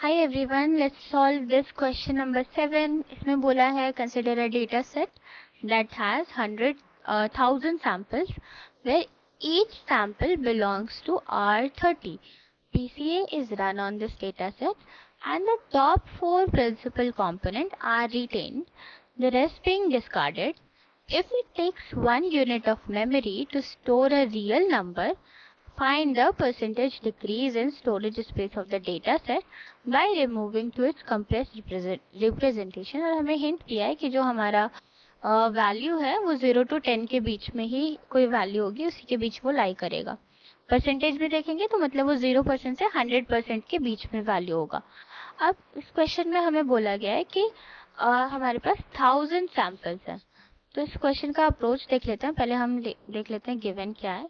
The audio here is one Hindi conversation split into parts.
Hi everyone, let's solve this question number 7. इसमें बोला है consider a data set that has 100,000 samples where each sample belongs to R30. PCA is run on this data set and the top 4 principal components are retained, the rest being discarded. If it takes 1 unit of memory to store a real number, find the percentage decrease in storage space of the data set by removing to its compressed representation. और हमें हिंट दिया है कि जो हमारा वैल्यू है वो 0 to 10 के बीच में ही कोई वैल्यू होगी, उसी के बीच वो लाई करेगा. परसेंटेज में देखेंगे तो मतलब वो 0% से 100% के बीच में वैल्यू होगा. अब इस क्वेश्चन में हमें बोला गया है कि हमारे पास 1000 सैंपल्स हैं. तो इस क्वेश्चन का अप्रोच देख लेते हैं. पहले हम देख लेते हैं गिवन क्या है.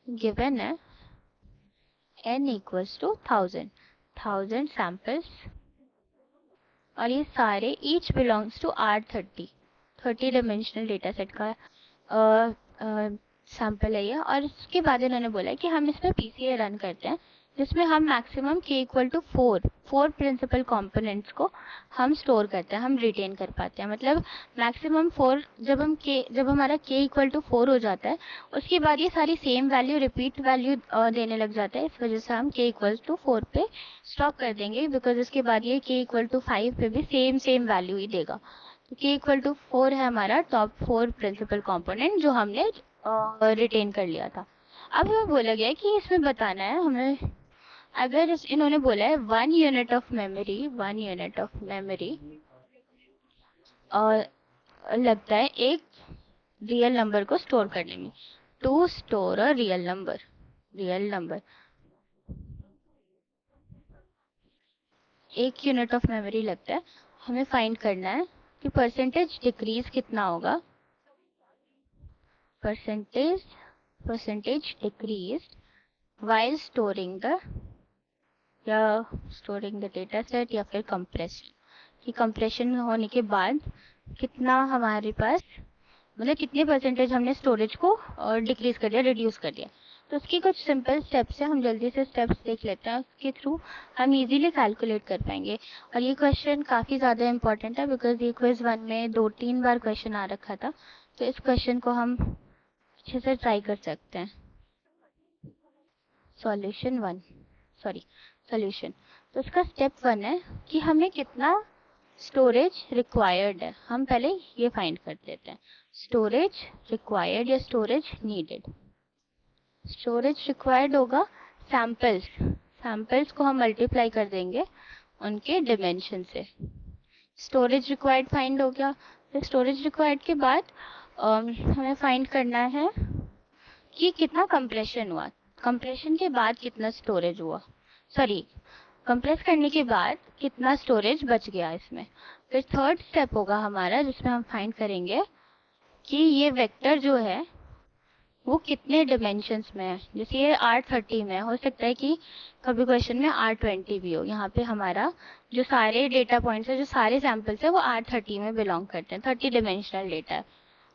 गिवन है n equals to 1000 samples और ये सारे each belongs to R30 30 dimensional data set का सैंपल है ये. और इसके बाद इन्होंने बोला है कि हम इसमें PCA रन करते हैं जिसमें हम maximum k equal to 4 principal components को हम स्टोर करते हैं, हम रिटेन कर पाते हैं. मतलब मैक्सिमम 4 जब हमारा k इक्वल टू 4 हो जाता है उसके बाद ये सारी सेम वैल्यू रिपीट वैल्यू देने लग जाता है. इस वजह से हम k इक्वल टू 4 पे स्टॉप कर देंगे बिकॉज इसके बाद ये k इक्वल टू 5 पे भी सेम वैल्यू ही देगा. तो k इक्वल टू 4 है हमारा टॉप 4 प्रिंसिपल कॉम्पोनेंट जो हमने रिटेन कर लिया था. अब हमें बोला गया है कि इसमें बताना है हमें, अगर इन्होंने बोला है 1 यूनिट ऑफ मेमोरी और लगता है एक रियल नंबर को स्टोर करने में, to store a real number 1 unit of memory लगता है. हमें फाइंड करना है कि परसेंटेज डिक्रीज कितना होगा. Percentage decrease while storing the data set या फिर कंप्रेशन. कि कंप्रेशन होने के बाद कितना हमारे पास, मतलब कितने परसेंटेज हमने स्टोरेज को डिक्रीज कर दिया, रिड्यूस कर दिया. तो उसकी कुछ सिंपल स्टेप्स है, हम जल्दी से स्टेप्स देख लेते हैं. उसके थ्रू हम इजीली कैलकुलेट कर पाएंगे. और ये क्वेश्चन काफ़ी ज़्यादा इंपॉर्टेंट है बिकॉज ये क्विज 1 में 2-3 बार क्वेश्चन आ रखा था. तो इस क्वेश्चन को हम अच्छे से ट्राई कर सकते हैं. सॉल्यूशन. तो इसका स्टेप 1 है कि हमें कितना स्टोरेज रिक्वायर्ड है. हम पहले ये फाइंड कर लेते हैं. स्टोरेज रिक्वायर्ड या स्टोरेज नीडेड. स्टोरेज रिक्वायर्ड होगा सैंपल्स को हम मल्टीप्लाई कर देंगे उनके डिमेंशन से. स्टोरेज रिक्वायर्ड फाइंड हो गया. फिर स्टोरेज रिक्वायर्ड के बाद हमें फाइंड करना है कि कितना कंप्रेशन हुआ, कंप्रेशन के बाद कितना स्टोरेज हुआ, कंप्रेस करने के बाद कितना स्टोरेज बच गया इसमें. फिर थर्ड स्टेप होगा हमारा जिसमें हम फाइंड करेंगे कि ये वेक्टर जो है वो कितने डिमेंशंस में है. जैसे ये R30 में हो सकता है कि कभी क्वेश्चन में R20 भी हो. यहाँ पे हमारा जो सारे डेटा पॉइंट्स है, जो सारे सैंपल्स है वो R30 में बिलोंग करते हैं. 30 डिमेंशनल डेटा है.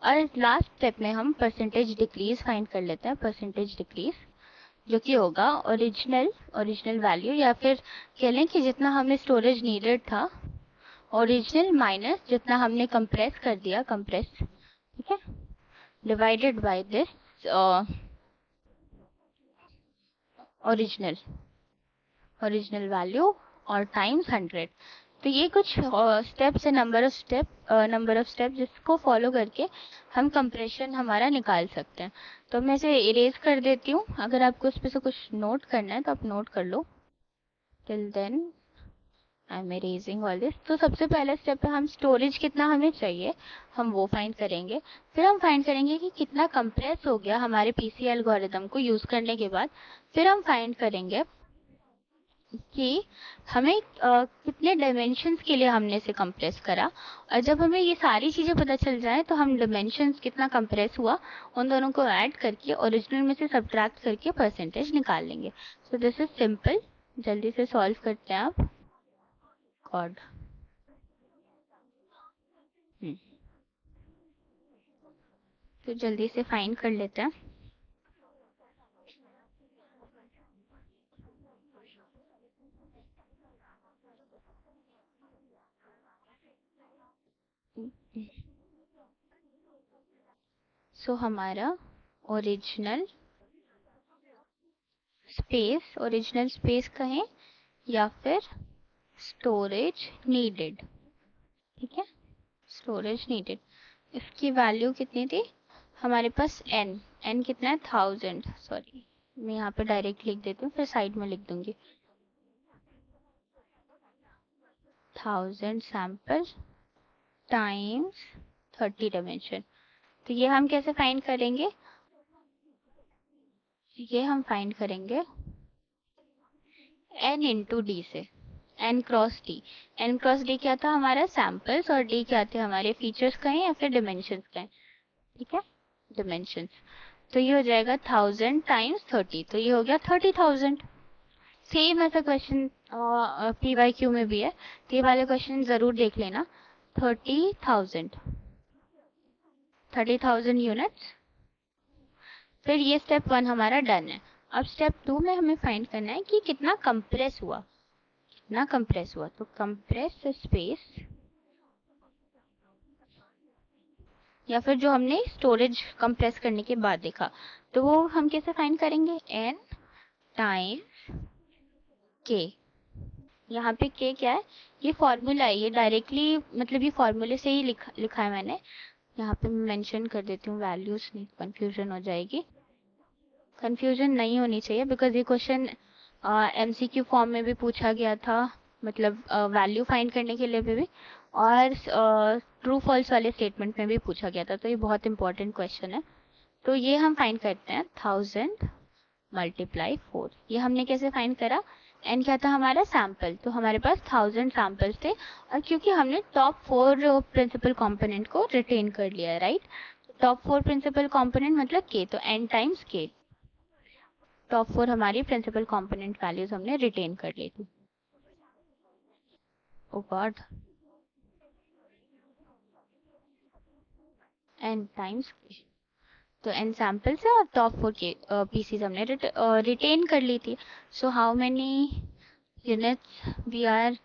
और लास्ट स्टेप में हम परसेंटेज डिक्रीज फाइंड कर लेते हैं. परसेंटेज डिक्रीज जो कि होगा ओरिजिनल वैल्यू, या फिर कह लें कि जितना हमें स्टोरेज नीडेड था ओरिजिनल माइनस जितना हमने कंप्रेस कर दिया, ठीक है, divided by this original value और टाइम्स 100. तो ये कुछ स्टेप्स है, नंबर ऑफ स्टेप जिसको फॉलो करके हम कंप्रेशन हमारा निकाल सकते हैं. तो मैं इसे इरेज कर देती हूँ. अगर आपको इस पे से कुछ नोट करना है तो आप नोट कर लो. Till then I am erasing all this. तो सबसे पहले स्टेप पे हम स्टोरेज कितना हमें चाहिए हम वो फाइंड करेंगे. फिर हम फाइंड करेंगे कि कितना कंप्रेस हो गया हमारे PCA एल्गोरिथम को यूज करने के बाद. फिर हम फाइंड करेंगे कि हमें कितने डायमेंशंस के लिए हमने इसे कंप्रेस करा. और जब हमें ये सारी चीज़ें पता चल जाए तो हम डायमेंशंस कितना कंप्रेस हुआ उन दोनों को ऐड करके ओरिजिनल में से सब्ट्रैक्ट करके परसेंटेज निकाल लेंगे. So this is simple. जल्दी से सॉल्व करते हैं आप. गॉड. तो जल्दी से फाइंड कर लेते हैं. सो हमारा ओरिजिनल स्पेस कहें या फिर स्टोरेज नीडेड, ठीक है, स्टोरेज नीडेड। इसकी वैल्यू कितनी थी हमारे पास? एन कितना है? 1000। सॉरी, मैं यहाँ पे डायरेक्ट लिख देती हूँ, फिर साइड में लिख दूंगी 1000 सैंपल टाइम्स 30 डायमेंशन। तो ये हम कैसे फाइंड करेंगे? ये हम फाइंड करेंगे n इंटू डी से, n cross D. n cross D क्या था? हमारा सैंपल्स, और डी क्या थे? हमारे फीचर्स कहें या फिर डिमेंशंस कहें, ठीक है, डिमेंशंस। तो ये हो जाएगा 1000 टाइम्स 30, तो ये हो गया 30,000। सेम ऐसा क्वेश्चन PYQ में भी है, तो ये वाले क्वेश्चन जरूर देख लेना। 30,000 यूनिट्स। फिर ये स्टेप 1 हमारा डन है। अब स्टेप 2 में हमें फाइंड करना है कि कितना कंप्रेस हुआ, कितना कंप्रेस हुआ। तो कंप्रेस स्पेस, या फिर जो हमने स्टोरेज कंप्रेस करने के बाद देखा, तो वो हम कैसे फाइंड करेंगे? n times k। यहाँ पे k क्या है? ये फॉर्मूला है, ये डायरेक्टली मतलब ये फॉर्मूले से ही लिखा है मैंने। यहाँ पे मैं मेंशन कर देती हूँ वैल्यूज, नहीं कंफ्यूजन हो जाएगी। कंफ्यूजन नहीं होनी चाहिए, बिकॉज ये क्वेश्चन MCQ फॉर्म में भी पूछा गया था, मतलब वैल्यू फाइंड करने के लिए भी, और ट्रू फॉल्स वाले स्टेटमेंट में भी पूछा गया था, तो ये बहुत इंपॉर्टेंट क्वेश्चन है। तो ये हम फाइंड करते हैं 1000 मल्टीप्लाई 4। ये हमने कैसे फाइंड करा? एन क्या था हमारा? सैंपल। तो हमारे पास 1000 सैंपल्स थे, और क्योंकि हमने टॉप 4 प्रिंसिपल कंपोनेंट को रिटेन कर लिया है, राइट। टॉप 4 प्रिंसिपल कंपोनेंट मतलब के, तो एन टाइम्स के। टॉप 4 हमारी प्रिंसिपल कंपोनेंट वैल्यूज हमने रिटेन कर ली थी। ओ गॉड, एन टाइम्स के, तो एन सैंपल्स है और टॉप 4 के पीसीज हमने रिटेन कर ली थी। So how many units we are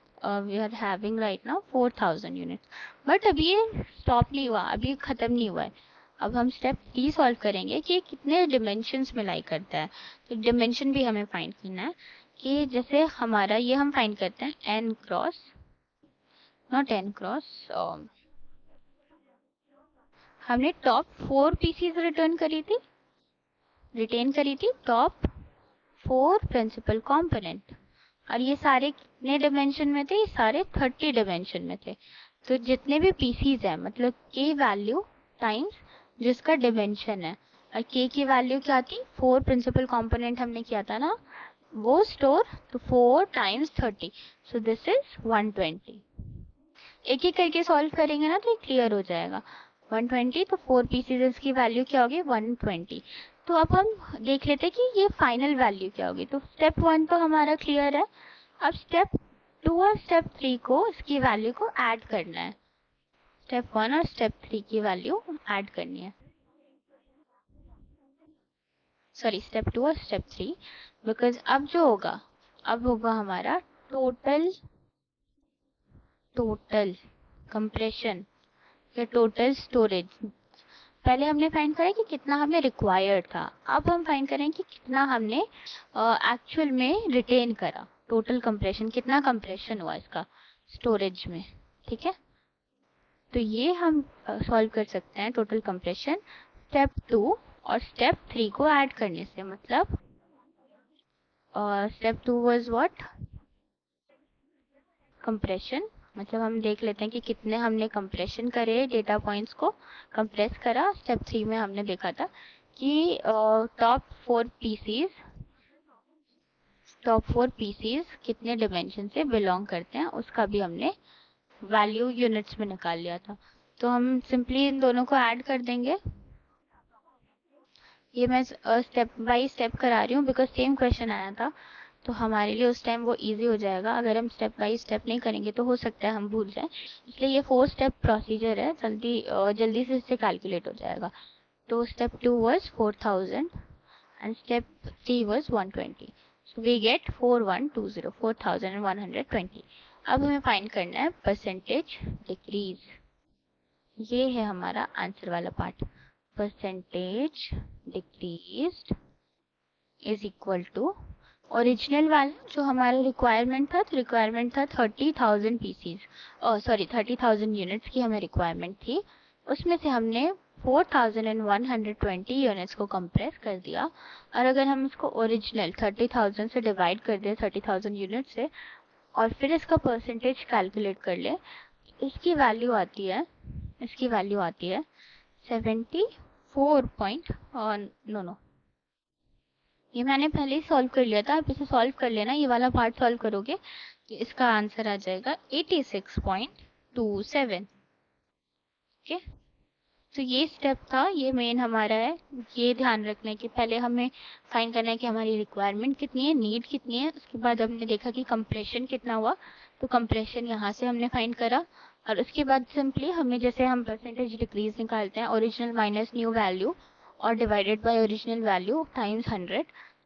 having right now? 4000 units. But अभी ये स्टॉप नहीं हुआ, अभी खत्म नहीं हुआ है। अब हम स्टेप 3 सॉल्व करेंगे कि कितने डिमेंशंस में लाई करता है। तो डिमेंशन भी हमें फाइंड करना है, कि जैसे हमारा ये हम फाइंड करते हैं n cross, not n cross, हमने टॉप 4 पीसीज रिटेन करी थी टॉप 4 प्रिंसिपल कंपोनेंट, और ये सारे कितने डिमेंशन में थे? ये सारे 30 डिमेंशन में थे। तो जितने भी पीसीज है, मतलब के वैल्यू टाइम्स जिसका डिमेंशन है, और के की वैल्यू क्या थी? 4 प्रिंसिपल कंपोनेंट हमने किया था ना, वो स्टोर, तो 4 टाइम्स 30, सो दिस इज 120। एक एक करके सॉल्व करेंगे ना तो ये क्लियर हो जाएगा। 120, तो 4 पीसीज की वैल्यू क्या होगी? 120। तो अब हम देख लेते हैं कि ये फाइनल वैल्यू क्या होगी। तो स्टेप 1 तो हमारा क्लियर है। अब स्टेप 2 और स्टेप 3 को, इसकी वैल्यू को ऐड करना है। स्टेप 1 और स्टेप 3 की वैल्यू ऐड करनी है, सॉरी स्टेप 2 और स्टेप 3, बिकॉज अब जो होगा, अब होगा हमारा टोटल कंप्रेशन या टोटल स्टोरेज। पहले हमने फाइंड करा कि कितना हमें रिक्वायर्ड था, अब हम फाइंड करें कि कितना हमने एक्चुअल में रिटेन करा। टोटल कंप्रेशन, कितना कंप्रेशन हुआ इसका स्टोरेज में, ठीक है। तो ये हम सॉल्व कर सकते हैं टोटल कंप्रेशन स्टेप 2 और स्टेप 3 को ऐड करने से। मतलब स्टेप 2 वाज व्हाट? कंप्रेशन। मतलब हम देख लेते हैं कि कितने हमने कंप्रेशन करे, डेटा पॉइंट्स को कंप्रेस करा। स्टेप 3 में हमने देखा था कि टॉप 4 पीसीज कितने डिमेंशन से बिलोंग करते हैं, उसका भी हमने वैल्यू यूनिट्स में निकाल लिया था। तो हम सिंपली इन दोनों को ऐड कर देंगे। ये मैं स्टेप बाय स्टेप करा रही हूँ, बिकॉज सेम क्वेश्चन आया था, तो हमारे लिए उस टाइम वो इजी हो जाएगा। अगर हम स्टेप बाय स्टेप नहीं करेंगे तो हो सकता है हम भूल जाएं, इसलिए ये 4 स्टेप प्रोसीजर है, जल्दी से इससे कैलकुलेट हो जाएगा। तो step 2 was 4000 and step 3 was 120, so we get 4120, 4120। अब हमें फाइंड करना है परसेंटेज डिक्रीज। ये है हमारा आंसर वाला part. Percentage decreased is equal to original वाला जो हमारा रिक्वायरमेंट था, तो रिक्वायरमेंट था 30,000 पीसीज, सॉरी 30,000 यूनिट्स की हमें रिक्वायरमेंट थी। उसमें से हमने 4,120 यूनिट्स को कंप्रेस कर दिया। और अगर हम इसको ओरिजिनल 30,000 से डिवाइड कर दें 30,000 यूनिट से, और फिर इसका परसेंटेज कैलकुलेट कर ले, इसकी वैल्यू आती है 74 पॉइंट, नो, ये मैंने पहले ही सॉल्व कर लिया था, आप इसे सॉल्व कर लेना, ये वाला पार्ट सॉल्व करोगे तो इसका आंसर आ जाएगा 86.27। ओके, तो ये स्टेप था, ये मेन हमारा है। ये ध्यान रखना है कि पहले हमें फाइंड करना है कि हमारी रिक्वायरमेंट कितनी है, नीड कितनी है। उसके बाद हमने देखा कि कंप्रेशन कितना हुआ, तो कंप्रेशन यहाँ से हमने फाइंड करा। और उसके बाद सिंपली हमें, जैसे हम परसेंटेज डिक्रीज निकालते हैं, ओरिजिनल माइनस न्यू वैल्यू और divided by original value times 100,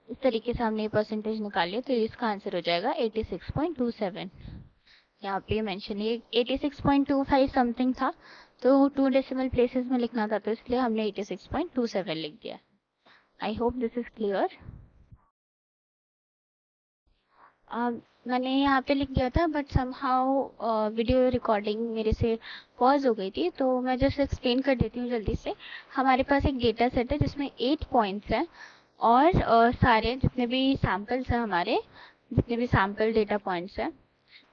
इस तरीके से हमने परसेंटेज निकाली, तो इसका आंसर हो जाएगा 86.27। यहाँ पे मेंशन ये 86.25 समथिंग था, तो 2 डेसिमल प्लेसेस में लिखना था, तो इसलिए हमने 86.27 लिख दिया। I hope this is clear. मैंने यहाँ पे लिख दिया था, बट समहाउ वीडियो रिकॉर्डिंग मेरे से पॉज हो गई थी, तो मैं जस्ट एक्सप्लेन कर देती हूँ जल्दी से। हमारे पास एक डेटा सेट है जिसमें 8 पॉइंट्स हैं, और सारे जितने भी सैम्पल्स हैं, हमारे जितने भी सैम्पल डेटा पॉइंट्स हैं,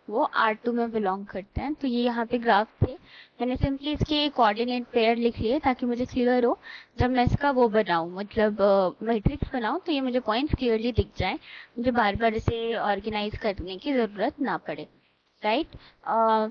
वो R2 में बिलोंग करते हैं। तो ये यहाँ पे ग्राफ थे, मैंने सिंपली इसके कोऑर्डिनेट पेयर लिख लिए ताकि मुझे क्लियर हो जब मैं इसका वो बनाऊँ, मतलब मैट्रिक्स बनाऊँ, तो ये मुझे पॉइंट्स क्लियरली दिख जाए, मुझे बार बार इसे ऑर्गेनाइज करने की ज़रूरत ना पड़े, राइट।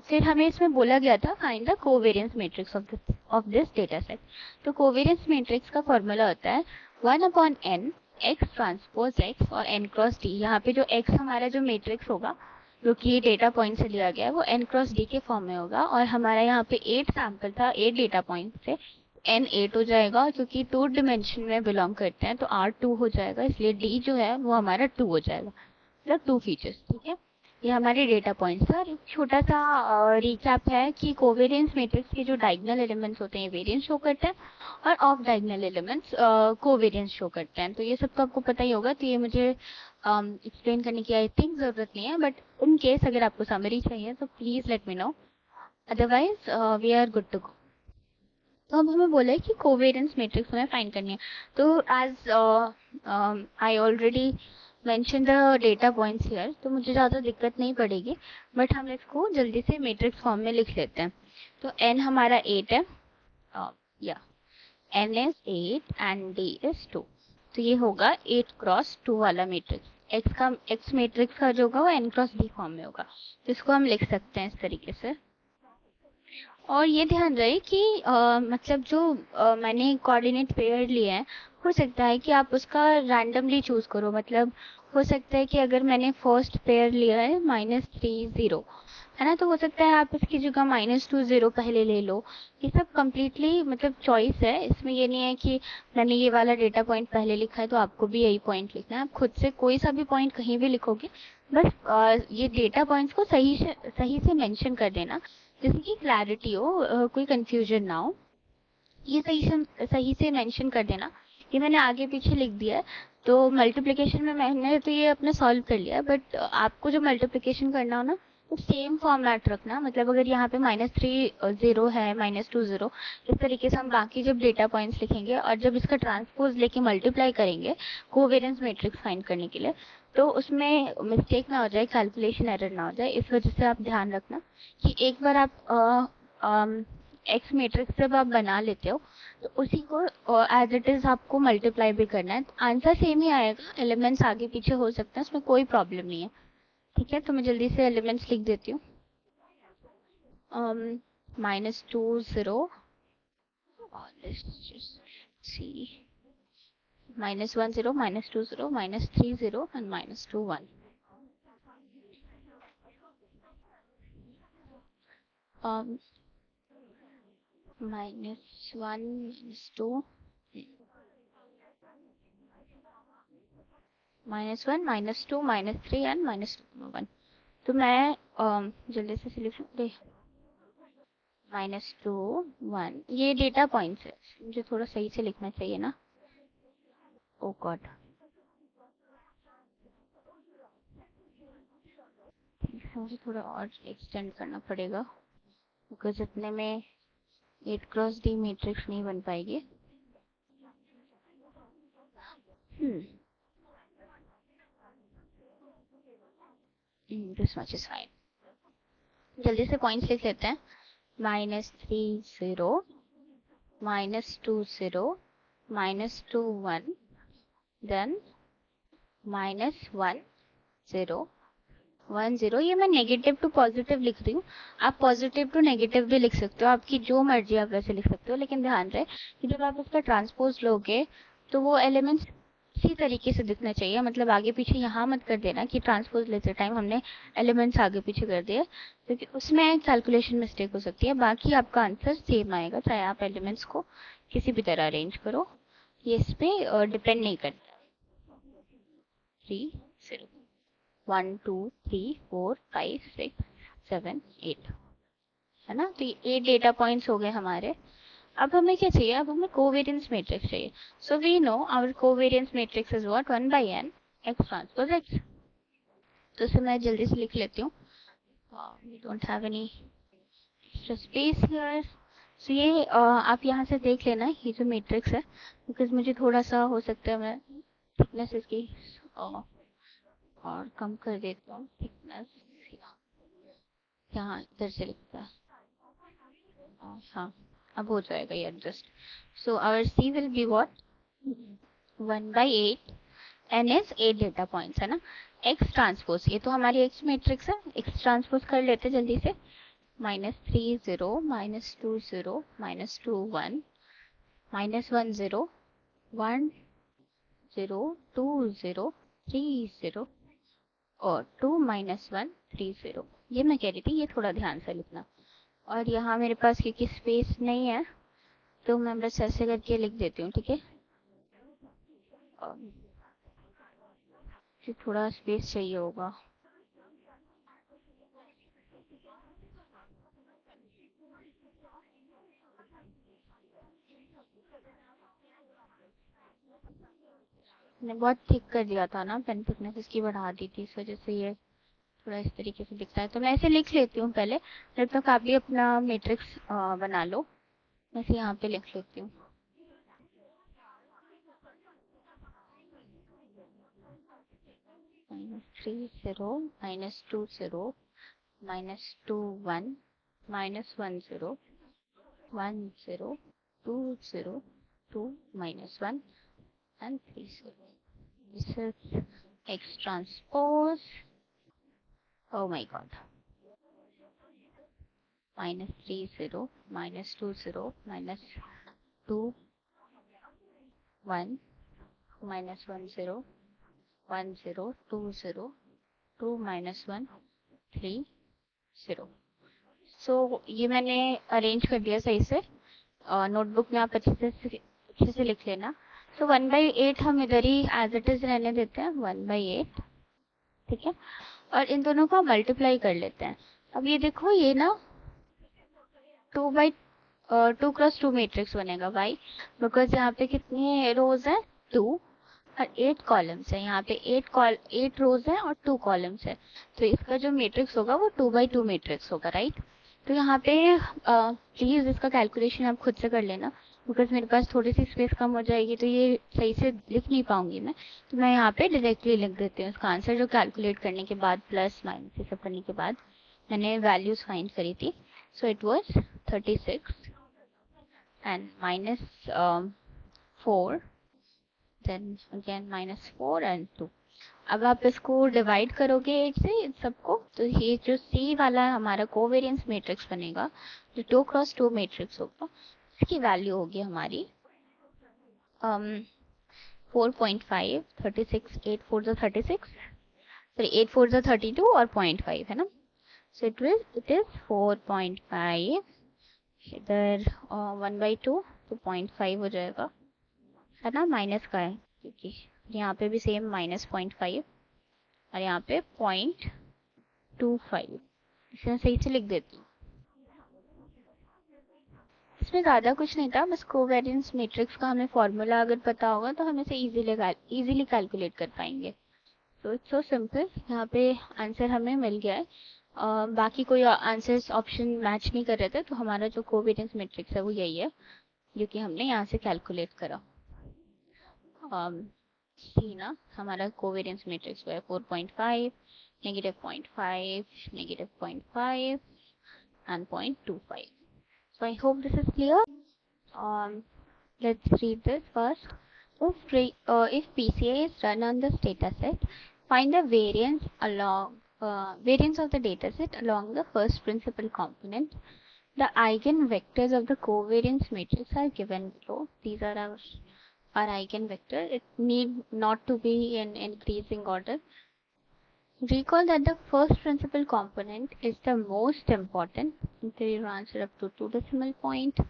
फिर हमें इसमें बोला गया था find the covariance matrix of this data set. तो कोवेरियंस मैट्रिक्स का फॉर्मूला होता है 1/n x ट्रांसपोज x और n क्रॉस d। यहाँ पे जो x हमारा जो मैट्रिक्स होगा, जो कि डेटा पॉइंट से लिया गया है, वो n क्रॉस d के फॉर्म में होगा। और हमारा यहाँ पे 8 सैंपल था, 8 डेटा पॉइंट से n 8 हो जाएगा, क्योंकि 2 डिमेंशन में बिलोंग करते हैं, तो r 2 हो जाएगा, इसलिए d जो है वो हमारा 2 हो जाएगा, मतलब 2 फीचर्स, ठीक है। ये हमारे डेटा पॉइंट्स है। और एक छोटा सा रिकैप है कि कोवेरियंस मैट्रिक्स के जो डायगोनल एलिमेंट्स होते हैं वेरिएंस शो करते हैं, और of diagonal elements covariance show करते हैं। तो ये सब तो आपको पता ही होगा, तो ये मुझे एक्सप्लेन करने की आई थिंक ज़रूरत नहीं है, बट इन केस अगर आपको समरी चाहिए तो please let me know, otherwise we are good to go. तो अब हमें बोला है कि कोवेरियंस मैट्रिक्स हमें फाइंड करनी है। तो as I already mention the data points here, तो मुझे ज़्यादा दिक्कत नहीं पड़ेगी, बट हम इसको जल्दी से मैट्रिक्स फॉर्म में लिख लेते हैं। तो n हमारा 8 है, या n is 8 and d is 2, तो ये होगा 8 क्रॉस 2 वाला मैट्रिक्स। x मैट्रिक्स का जो होगा वो n क्रॉस d फॉर्म में होगा, तो इसको हम लिख सकते हैं इस तरीके से। और ये ध्यान रहे कि मतलब जो मैंने कोऑर्डिनेट पेयर लिए हैं, हो सकता है कि आप उसका रैंडमली चूज करो, मतलब हो सकता है कि अगर मैंने फर्स्ट पेयर लिया है -3 0, है ना, तो हो सकता है आप इसकी जगह -2 0 पहले ले लो। ये सब कम्प्लीटली मतलब चॉइस है, इसमें ये नहीं है कि मैंने ये वाला डेटा पॉइंट पहले लिखा है तो आपको भी यही पॉइंट लिखना है। आप खुद से कोई सा भी पॉइंट कहीं भी लिखोगे, बस ये डेटा पॉइंट्स को सही से मेंशन कर देना, जिससे कि क्लैरिटी हो, कोई कंफ्यूजन ना हो। ये सही से मेंशन कर देना। ये मैंने आगे पीछे लिख दिया है, तो मल्टीप्लिकेशन में मैंने तो ये अपने सॉल्व कर लिया, बट आपको जो मल्टीप्लिकेशन करना हो ना, तो सेम फॉर्मेट रखना। मतलब अगर यहाँ पे -3 0 है, -2 0, इस तरीके से हम बाकी जब डेटा पॉइंट्स लिखेंगे और जब इसका ट्रांसपोज लेके मल्टीप्लाई करेंगे कोवेरियंस मैट्रिक्स फाइंड करने के लिए, तो उसमें मिस्टेक ना हो जाए, कैलकुलेशन एरर ना हो जाए। इस वजह से आप ध्यान रखना कि एक बार आप एक्स मैट्रिक्स जब आप बना लेते हो, तो उसी को एज इट इज आपको मल्टीप्लाई भी करना है, आंसर सेम ही आएगा, एलिमेंट्स आगे पीछे हो सकते हैं, उसमें कोई प्रॉब्लम नहीं है, ठीक है। तो मैं जल्दी से एलिमेंट्स लिख देती हूँ। -2 0, सी, -1 0, -2 0, -3 0 एंड -2 1। -1 -2, -1 -2 -3 एंड -1। तो मैं जल्दी से सोल्यूशन दे, -2 1 ये डेटा पॉइंट्स है, मुझे थोड़ा सही से लिखना चाहिए ना। ओ गॉड, मुझे थोड़ा और एक्सटेंड करना पड़ेगा बिकॉज इतने में 8x D मैट्रिक्स नहीं बन पाएगी। This much is fine. जल्दी से पॉइंट्स लिख लेते हैं। -3 0 -2 0 -2 1 देन -1 0 1 0। ये मैं नेगेटिव टू पॉजिटिव लिख रही हूँ, आप पॉजिटिव टू नेगेटिव भी लिख सकते हो, आपकी जो मर्जी आप वैसे लिख सकते हो। लेकिन ध्यान रहे कि जब आप इसका ट्रांसपोज लोगे तो वो एलिमेंट्स इसी तरीके से दिखना चाहिए, मतलब आगे पीछे यहाँ मत कर देना कि ट्रांसपोज लेते टाइम हमने एलिमेंट्स आगे पीछे कर दिए, क्योंकि उसमें कैलकुलेशन मिस्टेक हो सकती है। बाकी आपका आंसर सेम आएगा चाहे आप एलिमेंट्स को किसी भी तरह अरेंज करो, ये इस पे डिपेंड नहीं करता। 3 0 1 2 3 4 5 6 7 8 है ना। तो ये 8 डेटा पॉइंट्स हो गए हमारे। अब हमें क्या चाहिए, अब हमें कोवेरियंस मैट्रिक्स चाहिए। So we know our covariance matrix is what 1/n x transpose x। तो इसे मैं जल्दी से लिख लेती हूँ। We don't have any extra space here. So ये आप यहाँ से देख लेना ये जो मैट्रिक्स है, बिकॉज मुझे थोड़ा सा हो सकता है मैं थिकनेस इसकी और कम कर देता हूँ। थिकनेस यहाँ इधर से लिखता है, हाँ अब हो जाएगा ये adjust. So our C will be what 1/8 n is 8 data points है ना। x ट्रांसपोज ये तो हमारी x मैट्रिक्स है, x ट्रांसपोज कर लेते जल्दी से। -3 0 -2 0 -2 1 -1 0 1 0 2 0 3 0 और 2 -1 3 0। ये मैं कह रही थी ये थोड़ा ध्यान से लिखना। और यहाँ मेरे पास क्योंकि स्पेस नहीं है तो मैं बस ऐसे करके लिख देती हूँ, ठीक है। थोड़ा स्पेस चाहिए होगा। मैंने बहुत थिक कर दिया था ना, पेन थिकनेस इसकी बढ़ा दी थी, इस वजह से ये थोड़ा इस तरीके से दिखता है। तो मैं ऐसे लिख लेती हूँ पहले, जब तक आप भी अपना मैट्रिक्स बना लो। मैं इसे यहाँ पे लिख लेती हूँ। -3 0 -2 0 -2 1 -1 0 1 0 2 0 2 -1 and 3 0. This is X transpose. Oh my god. -3 0 -2 0 -2 1 -1 0 1 0 2 0 2 -1 3 0। सो ये मैंने अरेंज कर दिया सही से। नोटबुक में आप अच्छे से लिख लेना। सो 1/8 हम इधर ही एज इट इज रहने देते हैं, 1/8, ठीक है। और इन दोनों को मल्टीप्लाई कर लेते हैं। अब ये देखो ये ना 2x2 मैट्रिक्स बनेगा। वाई? बिकॉज यहाँ पे कितनी रोज है 2 और 8 कॉलम्स है। यहाँ पे 8 रोज है और 2 कॉलम्स है, तो इसका जो मैट्रिक्स होगा वो 2x2 मैट्रिक्स होगा, राइट। तो यहाँ पे प्लीज इसका कैलकुलेशन आप खुद से कर लेना, बिकॉज मेरे पास थोड़ी सी स्पेस कम हो जाएगी तो ये सही से लिख नहीं पाऊंगी मैं। तो मैं यहाँ पे डायरेक्टली लिख देती हूँ इसका आंसर, जो कैलकुलेट करने के बाद प्लस माइनस ये सब करने के बाद मैंने वैल्यूज फाइंड करी थी। So it was 36 and -4 then again -4 and 2। अब आप इसको डिवाइड करोगे 8 से इन सबको, तो ये जो C वाला हमारा कोवेरियंस मैट्रिक्स बनेगा, जो 2x2 मैट्रिक्स होगा, इसकी वैल्यू होगी हमारी 4.5। 36 8 4 जो 36, सॉरी 8 4 जो 32 और 0.5 है ना। सो इट इज 4.5, इधर 1/2 तो 0.5 हो जाएगा, है ना। माइनस का है क्योंकि यहाँ पे भी सेम -0.5 और यहाँ पे 0.25। इसे सही से लिख देती हूँ। इसमें ज़्यादा कुछ नहीं था, बस कोवेरियंस मैट्रिक्स का हमें फॉर्मूला अगर पता होगा तो हम इसे इजीली कैलकुलेट कर पाएंगे। तो इट्स सो सिंपल, यहाँ पे आंसर हमें मिल गया है। बाकी कोई आंसर्स ऑप्शन मैच नहीं कर रहे थे, तो हमारा जो कोवेरियंस मैट्रिक्स है वो यही है जो कि हमने यहाँ से कैलकुलेट करा। सी ना, हमारा कोवेरियंस मैट्रिक्स है 4.5, -0.5, -0.5 and 0.25. So I hope this is clear. Let's read this first. If PCA is run on the dataset, find the variance of the dataset along the first principal component. The eigenvectors of the covariance matrix are given below. These are our eigenvector. It need not to be in increasing order. Recall that the first principal component is the most important. Enter your answer up to 2 decimal point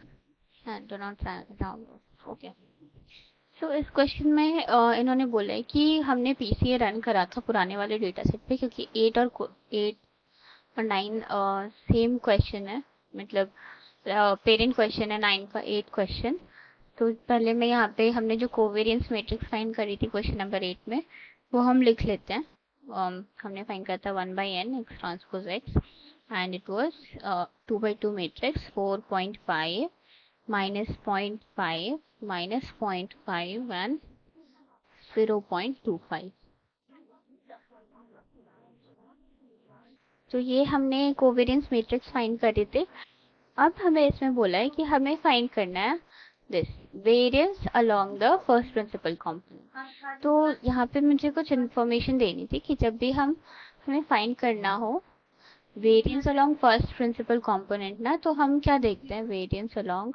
and do not round off. Okay. So इस क्वेश्चन में इन्होंने बोला है कि हमने पीसीए रन करा था पुराने वाले डेटा सेट पे, क्योंकि 8 और 9 सेम क्वेश्चन है, मतलब पेरेंट क्वेश्चन है 9 का 8 क्वेश्चन। तो पहले मैं यहाँ पे हमने जो कोवेरियंस मैट्रिक्स फाइंड करी थी क्वेश्चन नंबर 8 में, वो हम लिख लेते हैं। हमने फाइंड करा था 1/n x transpose x and it was 2/2 matrix 4.5 -0.5 -0.5 and 0.25। तो ये हमने कोवेरियंस मैट्रिक्स फाइंड करी थी। अब हमें इसमें बोला है कि हमें फाइंड करना है this variance along the first principle component. तो यहाँ पे मुझे कुछ इन्फॉर्मेशन देनी थी कि जब भी हमें फाइंड करना हो variance along first principle component ना, तो हम क्या देखते हैं, variance along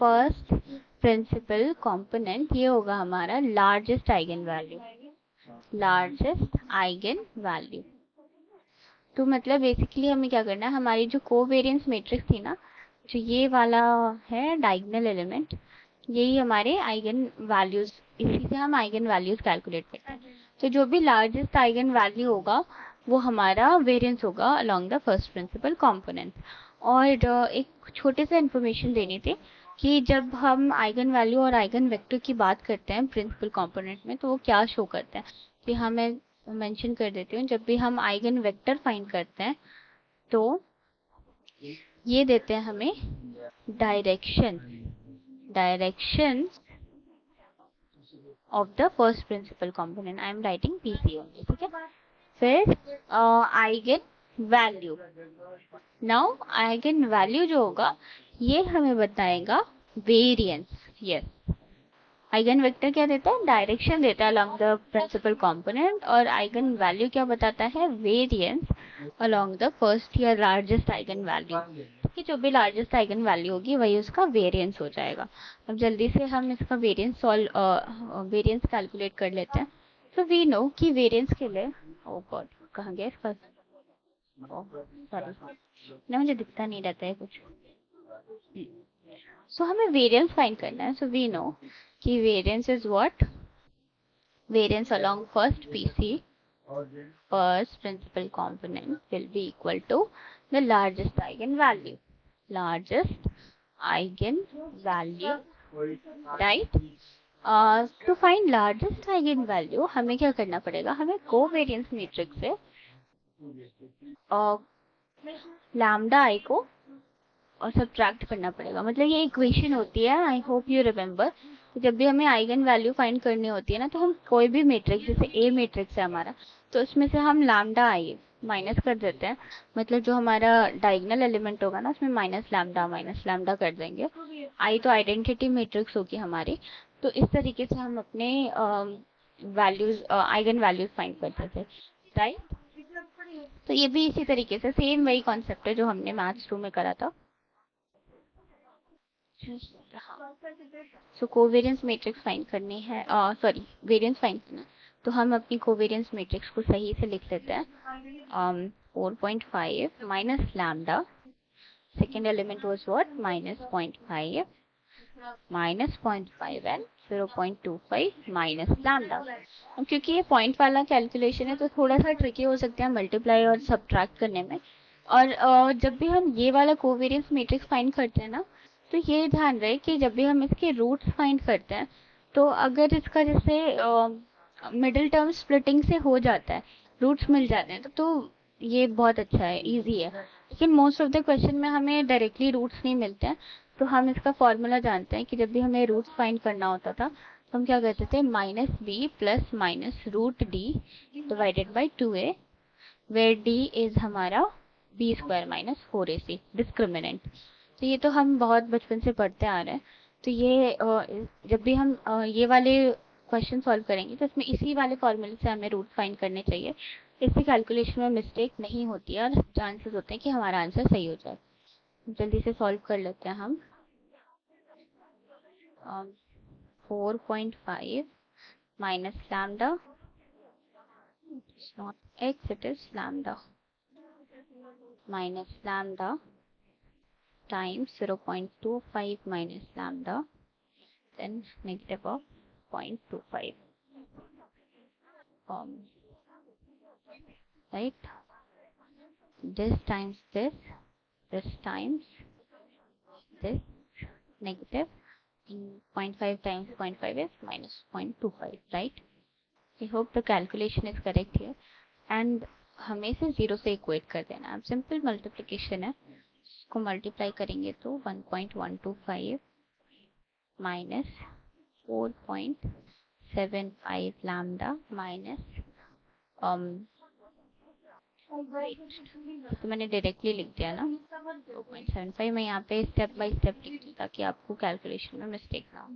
first principle component, ये होगा हमारा लार्जेस्ट आइगन वैल्यू। तो मतलब बेसिकली हमें क्या करना है, हमारी जो कोवेरियंस मैट्रिक्स थी ना, जो ये वाला है डायगोनल एलिमेंट, यही हमारे आइगन वैल्यूज, इसी से हम आइगन वैल्यूज कैलकुलेट करते हैं। तो जो भी लार्जेस्ट आइगन वैल्यू होगा वो हमारा वेरियंस होगा along the first principle component. और एक छोटे से इन्फॉर्मेशन देनी थी कि जब हम आइगन वैल्यू और आइगन वेक्टर की बात करते हैं प्रिंसिपल कंपोनेंट में, तो वो क्या शो करते हैं, कि हमें मेंशन कर देती हूँ। जब भी हम आइगन वेक्टर फाइंड करते हैं तो ये देते हैं हमें direction of the first principle component. I am writing PC only, ठीक है। फिर eigen value, now eigen value जो होगा ये हमें बताएगा वेरियंस। यस, आइगन वेक्टर क्या देता है, डायरेक्शन देता है अलोंग द प्रिंसिपल कंपोनेंट, और आइगन वैल्यू क्या बताता है, वेरियंस अलोंग द फर्स्ट या लार्जेस्ट आइगन वैल्यू। कि जो भी लार्जेस्ट आइगन वैल्यू होगी वही उसका वेरियंस हो जाएगा। अब जल्दी से हम इसका वेरियंस कैलकुलेट कर लेते हैं। तो वी नो कि वेरियंस के लिए, ओ गॉड कहाँ गया इसका, सॉरी ना, मुझे दिखता नहीं रहता है कुछ। सो हमें वेरियंस फाइंड करना है। सो वी नो कि variance is what, variance along first PC, first principal component will be equal to the largest eigenvalue, right? To find largest eigenvalue हमें क्या करना पड़ेगा, हमें कोवेरियंस मैट्रिक्स से लैम्डा आई को और सब्ट्रैक्ट करना पड़ेगा। मतलब ये इक्वेशन होती है, आई होप यू रिमेम्बर, जब भी हमें आइगन वैल्यू फाइंड करनी होती है ना, तो हम कोई भी मैट्रिक्स, जैसे ए मैट्रिक्स है हमारा, तो उसमें से हम लैम्डा आई माइनस कर देते हैं। मतलब जो हमारा डायगोनल एलिमेंट होगा ना, उसमें माइनस लैम्डा कर देंगे। आई तो आइडेंटिटी मैट्रिक्स होगी हमारी। तो इस तरीके से हम अपने वैल्यूज, आइगन वैल्यूज फाइंड करते थे, राइट। तो ये भी इसी तरीके से सेम वही कॉन्सेप्ट है जो हमने मैथ्स 2 में करा था। सो कोवेरियंस मैट्रिक्स फाइंड करनी है, सॉरी वेरियंस फाइंड करना है, तो हम अपनी कोवेरियंस मैट्रिक्स को सही से लिख लेते हैं। 4.5 minus lambda, second element was what, -0.5 and 0.25 minus lambda. क्योंकि ये पॉइंट वाला कैलकुलेशन है तो थोड़ा सा ट्रिकी हो सकता है मल्टीप्लाई और सब्ट्रैक्ट करने में। और जब भी हम ये वाला कोवेरियंस मैट्रिक्स फाइंड करते हैं ना, तो ये ध्यान रहे कि जब भी हम इसके रूट्स फाइंड करते हैं तो अगर इसका जैसे मिडिल टर्म स्प्लिटिंग से हो जाता है, रूट्स मिल जाते हैं, तो ये बहुत अच्छा है, इजी है। लेकिन मोस्ट ऑफ द क्वेश्चन में हमें डायरेक्टली रूट्स नहीं मिलते हैं, तो हम इसका फॉर्मूला जानते हैं कि जब भी हमें रूट्स फाइंड करना होता था तो हम क्या करते थे, minus B plus minus root D divided by 2a, where D is हमारा B square minus 4ac discriminant. तो ये तो हम बहुत बचपन से पढ़ते आ रहे हैं। तो ये जब भी हम ये वाले क्वेश्चन सॉल्व करेंगे तो इसमें इसी वाले फॉर्मूले से हमें रूट फाइंड करने चाहिए। इससे कैलकुलेशन में मिस्टेक नहीं होती है और चांसेस होते हैं कि हमारा आंसर सही हो जाए। जल्दी से सॉल्व कर लेते हैं हम। 4.5 minus lambda, it's not x, it is lambda, minus lambda times 0.25 minus lambda, then negative of 0.25, right? This times this times this, negative, 0.5 times 0.5 is minus 0.25, right? I hope the calculation is correct here. And हमें इसे 0 से इक्वेट कर देना है। अब सिंपल मल्टीप्लिकेशन है, इसको मल्टीप्लाई करेंगे तो 1.125 माइनस 4.75 लैम्डा माइनस तो मैंने डायरेक्टली लिख दिया ना 4.75। मैं यहाँ पे स्टेप बाय स्टेप लिख दूँ ताकि आपको कैलकुलेशन में मिस्टेक ना हो।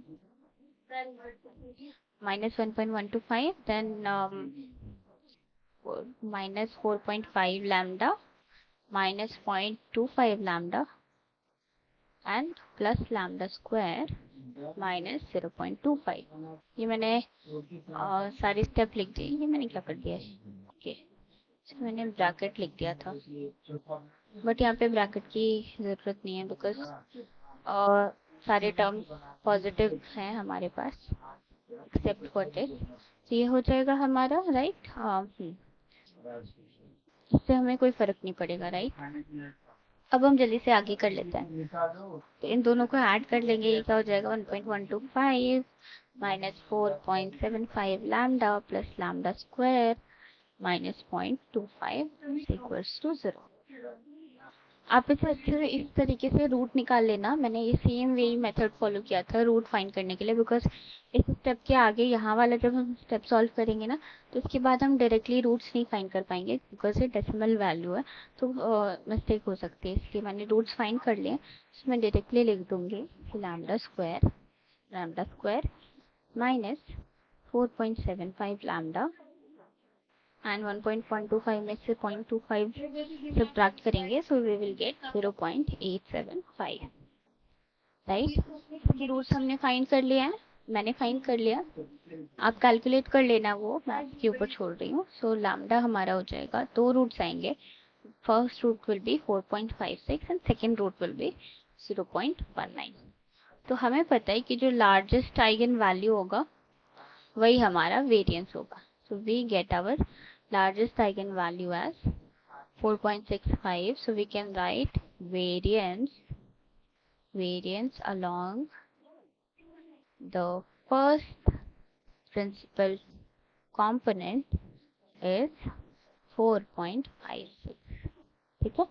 Minus 1.125, then minus 4.5 lambda minus 0.25 lambda and plus lambda square minus 0.25। ये मैंने सारी स्टेप लिख दी। ये मैंने क्या कर दिया है, ओके, मैंने ब्रैकेट लिख दिया था, बट यहाँ पे ब्रैकेट की ज़रूरत नहीं है बिकॉज सारे टर्म पॉजिटिव हैं हमारे पास एक्सेप्ट फॉर दिस। तो ये हो जाएगा हमारा राइट। इससे हमें कोई फर्क नहीं पड़ेगा, राइट। अब हम जल्दी से आगे कर लेते हैं, तो इन दोनों को ऐड कर लेंगे। ये क्या हो जाएगा, 1.125 minus 4.75 lambda plus lambda square minus 0.25 equals to 0। आप इसे अच्छे से इस तरीके से रूट निकाल लेना। मैंने ये सेम वे मेथड फॉलो किया था रूट फाइंड करने के लिए, बिकॉज इस स्टेप के आगे यहाँ वाला जब हम स्टेप सॉल्व करेंगे ना तो इसके बाद हम डायरेक्टली रूट्स नहीं फाइंड कर पाएंगे बिकॉज ये डेसिमल वैल्यू है, तो मिस्टेक हो सकती है। इसलिए मैंने रूट्स फाइंड कर लिए, इसमें डायरेक्टली लिख दूंगी lambda square minus 4.75 lambda and 1.125 में से 0.25 सब्ट्रैक्ट करेंगे, so we will get 0.875, right. इसकी रूट्स हमने फाइंड कर लिया है, मैंने फाइंड कर लिया, आप कैलकुलेट कर लेना, वो मैं इसके ऊपर छोड़ रही हूँ। सो लैम्डा हमारा हो जाएगा, दो रूट्स आएंगे, first root will be 4.56 and second root will be 0.19। तो हमें पता है कि जो लार्जेस्ट आइगन वैल्यू होगा वही हमारा वेरिएंस होगा। So we get our largest eigenvalue as 4.65. So we can write variance along the first principal component is 4.56. ठीक है,